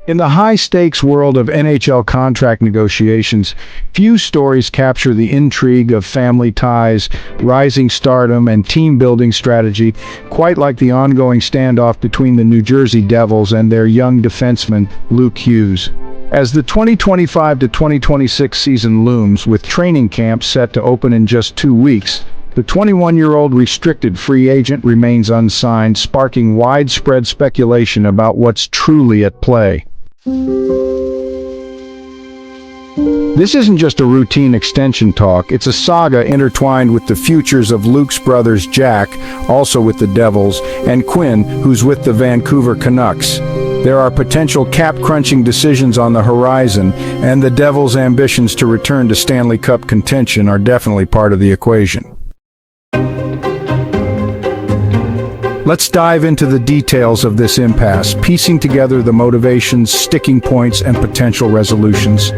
In the high-stakes world of NHL contract negotiations, few stories capture the intrigue of family ties, rising stardom, and team-building strategy quite like the ongoing standoff between the New Jersey Devils and their young defenseman, Luke Hughes. As the 2025 to 2026 season looms, with training camp set to open in just 2 weeks, the 21-year-old restricted free agent remains unsigned, sparking widespread speculation about what's truly at play. This isn't just a routine extension talk, it's a saga intertwined with the futures of Luke's brothers Jack, also with the Devils, and Quinn, who's with the Vancouver Canucks. There are potential cap-crunching decisions on the horizon, and the Devils' ambitions to return to Stanley Cup contention are definitely part of the equation. Let's dive into the details of this impasse, piecing together the motivations, sticking points, and potential resolutions.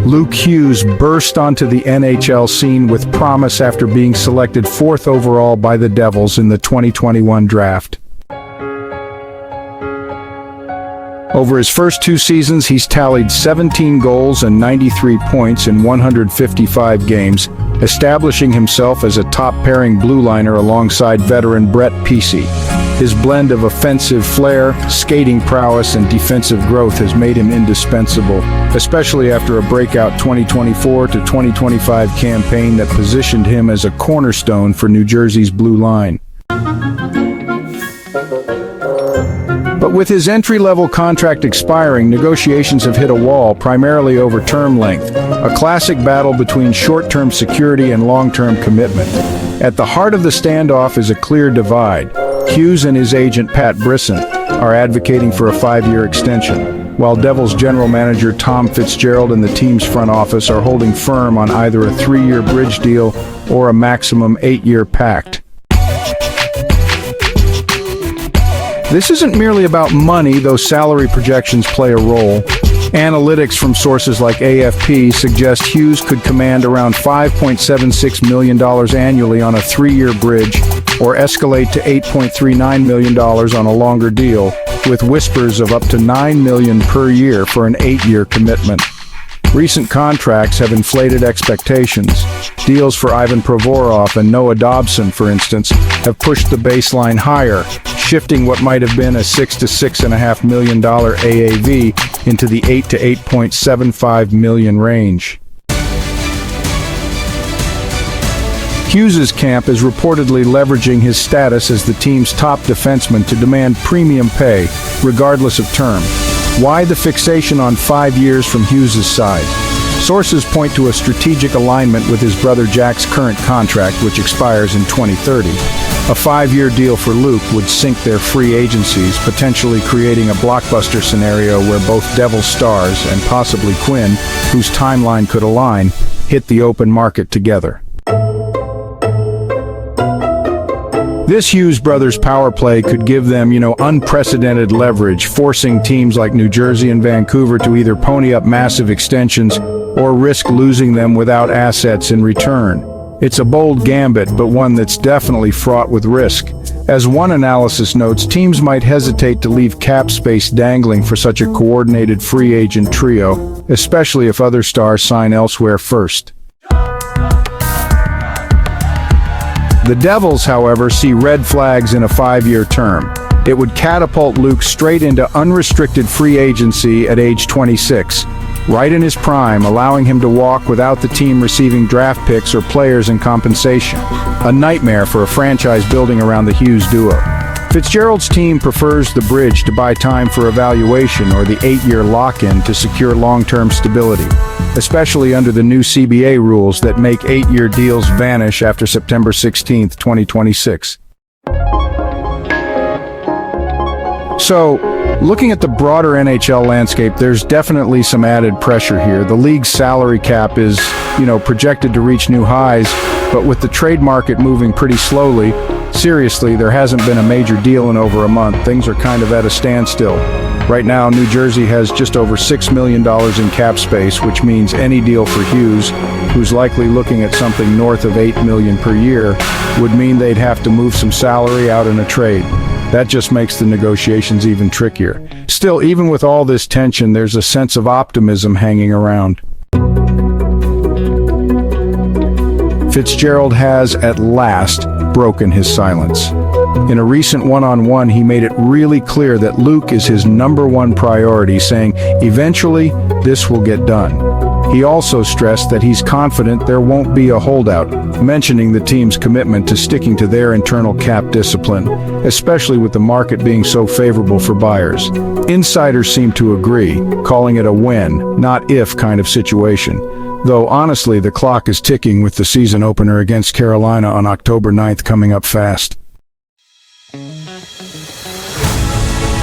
Luke Hughes burst onto the NHL scene with promise after being selected 4th overall by the Devils in the 2021 draft. Over his first 2 seasons, he's tallied 17 goals and 93 points in 155 games, establishing himself as a top-pairing blue liner alongside veteran Brett Pesce. His blend of offensive flair, skating prowess, and defensive growth has made him indispensable, especially after a breakout 2024 to 2025 campaign that positioned him as a cornerstone for New Jersey's blue line. But with his entry-level contract expiring, negotiations have hit a wall, primarily over term length, a classic battle between short-term security and long-term commitment. At the heart of the standoff is a clear divide. Hughes and his agent Pat Brisson are advocating for a 5-year extension, while Devils General Manager Tom Fitzgerald and the team's front office are holding firm on either a 3-year bridge deal or a maximum 8-year pact. This isn't merely about money, though salary projections play a role. Analytics from sources like AFP suggest Hughes could command around $5.76 million annually on a 3-year bridge, or escalate to $8.39 million on a longer deal, with whispers of up to $9 million per year for an 8-year commitment. Recent contracts have inflated expectations. Deals for Ivan Provorov and Noah Dobson, for instance, have pushed the baseline higher, shifting what might have been a $6 to $6.5 million AAV into the $8 to $8.75 million range. Hughes' camp is reportedly leveraging his status as the team's top defenseman to demand premium pay, regardless of term. Why the fixation on 5 years from Hughes' side? Sources point to a strategic alignment with his brother Jack's current contract, which expires in 2030. A 5-year deal for Luke would sink their free agencies, potentially creating a blockbuster scenario where both Devil stars, and possibly Quinn, whose timeline could align, hit the open market together. This Hughes brothers power play could give them, unprecedented leverage, forcing teams like New Jersey and Vancouver to either pony up massive extensions or risk losing them without assets in return. It's a bold gambit, but one that's definitely fraught with risk. As one analysis notes, teams might hesitate to leave cap space dangling for such a coordinated free agent trio, especially if other stars sign elsewhere first. The Devils, however, see red flags in a 5-year term. It would catapult Luke straight into unrestricted free agency at age 26, right in his prime, allowing him to walk without the team receiving draft picks or players in compensation. A nightmare for a franchise building around the Hughes duo. Fitzgerald's team prefers the bridge to buy time for evaluation or the 8-year lock-in to secure long-term stability, especially under the new CBA rules that make 8-year deals vanish after September 16, 2026. So, looking at the broader NHL landscape, there's definitely some added pressure here. The league's salary cap is, projected to reach new highs, but with the trade market moving pretty slowly, seriously, there hasn't been a major deal in over a month. Things are kind of at a standstill. Right now, New Jersey has just over $6 million in cap space, which means any deal for Hughes, who's likely looking at something north of $8 million per year, would mean they'd have to move some salary out in a trade. That just makes the negotiations even trickier. Still, even with all this tension, there's a sense of optimism hanging around. Fitzgerald has, at last, broken his silence. In a recent one-on-one, he made it really clear that Luke is his #1 priority, saying, "Eventually, this will get done." He also stressed that he's confident there won't be a holdout, mentioning the team's commitment to sticking to their internal cap discipline, especially with the market being so favorable for buyers. Insiders seem to agree, calling it a when, not if kind of situation. Though honestly, the clock is ticking with the season opener against Carolina on October 9th coming up fast.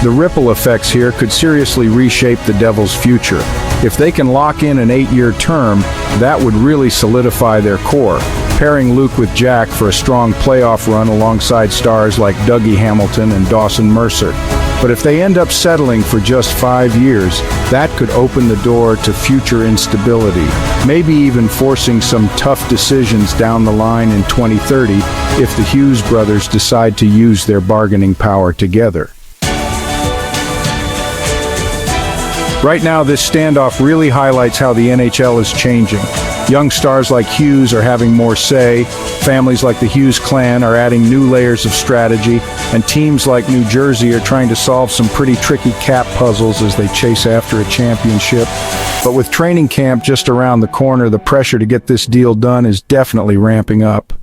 The ripple effects here could seriously reshape the Devils' future. If they can lock in an 8-year term, that would really solidify their core, pairing Luke with Jack for a strong playoff run alongside stars like Dougie Hamilton and Dawson Mercer. But if they end up settling for just 5 years, that could open the door to future instability, maybe even forcing some tough decisions down the line in 2030 if the Hughes brothers decide to use their bargaining power together. Right now, this standoff really highlights how the NHL is changing. Young stars like Hughes are having more say, families like the Hughes clan are adding new layers of strategy, and teams like New Jersey are trying to solve some pretty tricky cap puzzles as they chase after a championship. But with training camp just around the corner, the pressure to get this deal done is definitely ramping up.